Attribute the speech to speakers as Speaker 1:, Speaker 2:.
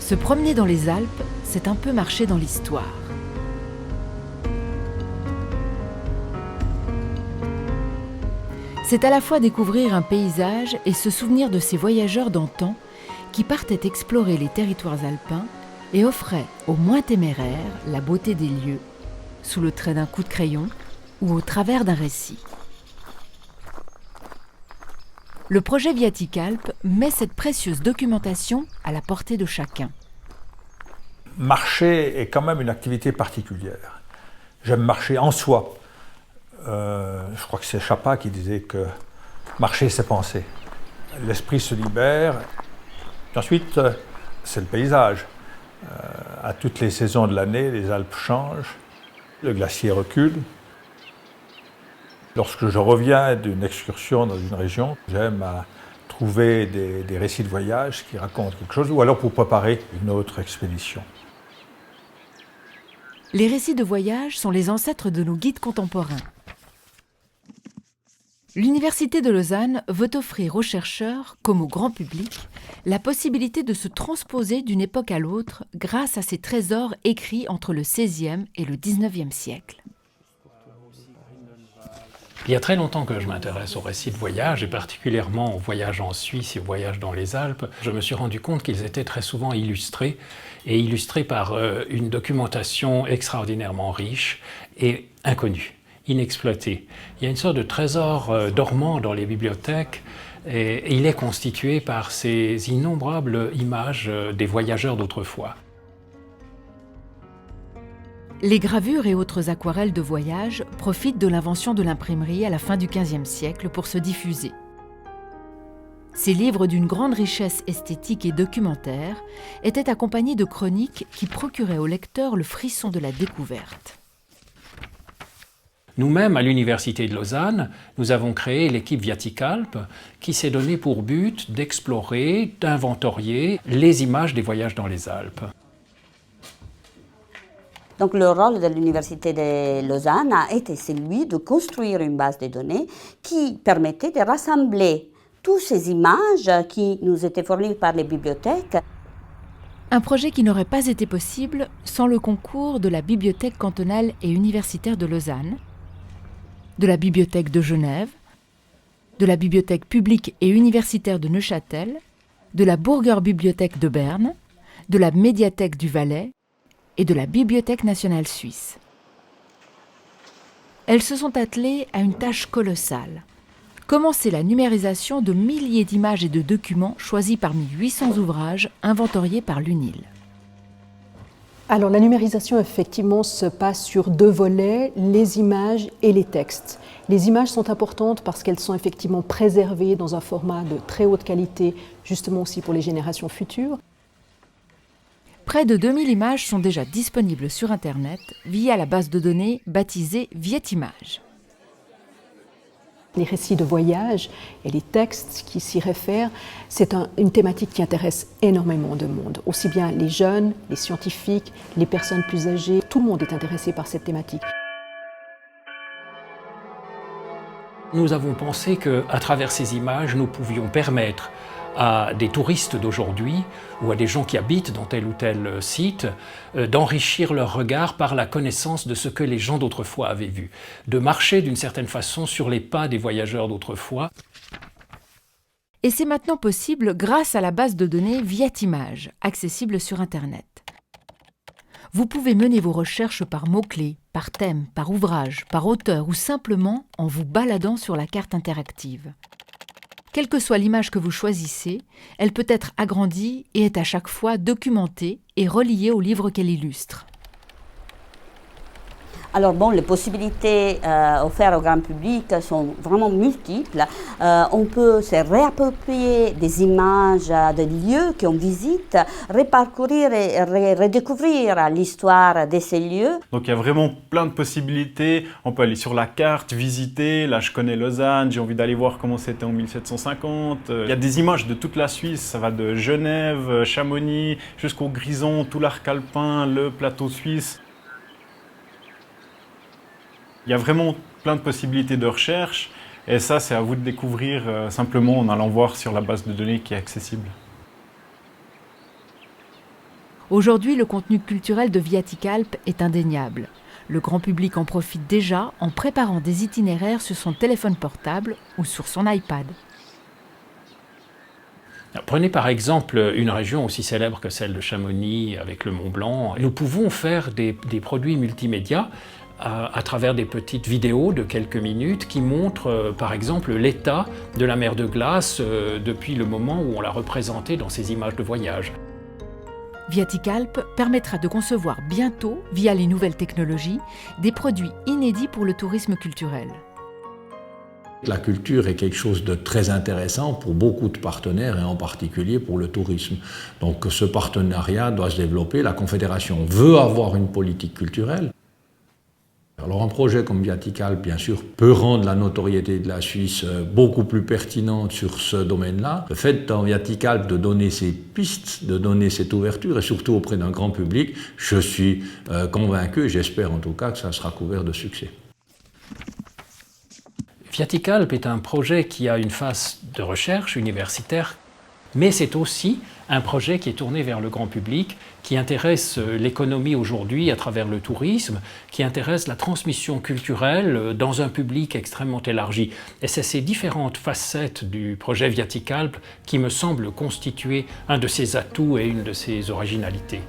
Speaker 1: Se promener dans les Alpes, c'est un peu marcher dans l'histoire. C'est à la fois découvrir un paysage et se souvenir de ces voyageurs d'antan qui partaient explorer les territoires alpins et offraient aux moins téméraires la beauté des lieux, sous le trait d'un coup de crayon ou au travers d'un récit. Le projet Viaticalp met cette précieuse documentation à la portée de chacun.
Speaker 2: Marcher est quand même une activité particulière. J'aime marcher en soi. Je crois que c'est Chapa qui disait que marcher, c'est penser. L'esprit se libère. Ensuite, c'est le paysage. À toutes les saisons de l'année, les Alpes changent, le glacier recule. Lorsque je reviens d'une excursion dans une région, j'aime trouver des récits de voyage qui racontent quelque chose, ou alors pour préparer une autre expédition.
Speaker 1: Les récits de voyage sont les ancêtres de nos guides contemporains. L'Université de Lausanne veut offrir aux chercheurs, comme au grand public, la possibilité de se transposer d'une époque à l'autre grâce à ces trésors écrits entre le XVIe et le XIXe siècle.
Speaker 3: Il y a très longtemps que je m'intéresse aux récits de voyage, et particulièrement aux voyages en Suisse et aux voyages dans les Alpes. Je me suis rendu compte qu'ils étaient très souvent illustrés, et illustrés par une documentation extraordinairement riche et inconnue, inexploitée. Il y a une sorte de trésor dormant dans les bibliothèques, et il est constitué par ces innombrables images des voyageurs d'autrefois.
Speaker 1: Les gravures et autres aquarelles de voyage profitent de l'invention de l'imprimerie à la fin du XVe siècle pour se diffuser. Ces livres d'une grande richesse esthétique et documentaire étaient accompagnés de chroniques qui procuraient au lecteur le frisson de la découverte.
Speaker 3: Nous-mêmes, à l'Université de Lausanne, nous avons créé l'équipe Viaticalp qui s'est donné pour but d'explorer, d'inventorier les images des voyages dans les Alpes.
Speaker 4: Donc le rôle de l'Université de Lausanne a été celui de construire une base de données qui permettait de rassembler toutes ces images qui nous étaient fournies par les bibliothèques.
Speaker 1: Un projet qui n'aurait pas été possible sans le concours de la Bibliothèque cantonale et universitaire de Lausanne, de la Bibliothèque de Genève, de la Bibliothèque publique et universitaire de Neuchâtel, de la Burgerbibliothèque de Berne, de la Médiathèque du Valais et de la Bibliothèque nationale suisse. Elles se sont attelées à une tâche colossale. Commencer la numérisation de milliers d'images et de documents choisis parmi 800 ouvrages inventoriés par l'UNIL.
Speaker 5: Alors la numérisation effectivement se passe sur deux volets, les images et les textes. Les images sont importantes parce qu'elles sont effectivement préservées dans un format de très haute qualité, justement aussi pour les générations futures.
Speaker 1: Près de 2000 images sont déjà disponibles sur Internet via la base de données baptisée Vietimage.
Speaker 5: Les récits de voyage et les textes qui s'y réfèrent, c'est une thématique qui intéresse énormément de monde. Aussi bien les jeunes, les scientifiques, les personnes plus âgées, tout le monde est intéressé par cette thématique.
Speaker 3: Nous avons pensé qu'à travers ces images, nous pouvions permettre à des touristes d'aujourd'hui ou à des gens qui habitent dans tel ou tel site d'enrichir leur regard par la connaissance de ce que les gens d'autrefois avaient vu, de marcher d'une certaine façon sur les pas des voyageurs d'autrefois.
Speaker 1: Et c'est maintenant possible grâce à la base de données Vietimage, accessible sur Internet. Vous pouvez mener vos recherches par mots-clés, par thème, par ouvrage, par auteur ou simplement en vous baladant sur la carte interactive. Quelle que soit l'image que vous choisissez, elle peut être agrandie et est à chaque fois documentée et reliée au livre qu'elle illustre.
Speaker 4: Alors bon, les possibilités offertes au grand public sont vraiment multiples. On peut se réapproprier des images de lieux qu'on visite, reparcourir et redécouvrir l'histoire de ces lieux.
Speaker 6: Donc il y a vraiment plein de possibilités. On peut aller sur la carte, visiter. Là, je connais Lausanne, j'ai envie d'aller voir comment c'était en 1750. Il y a des images de toute la Suisse. Ça va de Genève, Chamonix, jusqu'au Grison, tout l'arc alpin, le plateau suisse. Il y a vraiment plein de possibilités de recherche et ça, c'est à vous de découvrir simplement en allant voir sur la base de données qui est accessible.
Speaker 1: Aujourd'hui, le contenu culturel de Viaticalpe est indéniable. Le grand public en profite déjà en préparant des itinéraires sur son téléphone portable ou sur son iPad.
Speaker 3: Prenez par exemple une région aussi célèbre que celle de Chamonix avec le Mont Blanc. Nous pouvons faire des produits multimédia à travers des petites vidéos de quelques minutes qui montrent par exemple l'état de la mer de glace depuis le moment où on l'a représentée dans ces images de voyage.
Speaker 1: Viaticalpe permettra de concevoir bientôt, via les nouvelles technologies, des produits inédits pour le tourisme culturel.
Speaker 7: La culture est quelque chose de très intéressant pour beaucoup de partenaires et en particulier pour le tourisme. Donc ce partenariat doit se développer. La Confédération veut avoir une politique culturelle. Alors un projet comme Viaticalpe, bien sûr, peut rendre la notoriété de la Suisse beaucoup plus pertinente sur ce domaine-là. Le fait dans Viaticalpe de donner ces pistes, de donner cette ouverture et surtout auprès d'un grand public, je suis convaincu, j'espère en tout cas que ça sera couvert de succès.
Speaker 3: Viaticalpe est un projet qui a une phase de recherche universitaire, mais c'est aussi un projet qui est tourné vers le grand public, qui intéresse l'économie aujourd'hui à travers le tourisme, qui intéresse la transmission culturelle dans un public extrêmement élargi. Et c'est ces différentes facettes du projet Viaticalpe qui me semblent constituer un de ses atouts et une de ses originalités.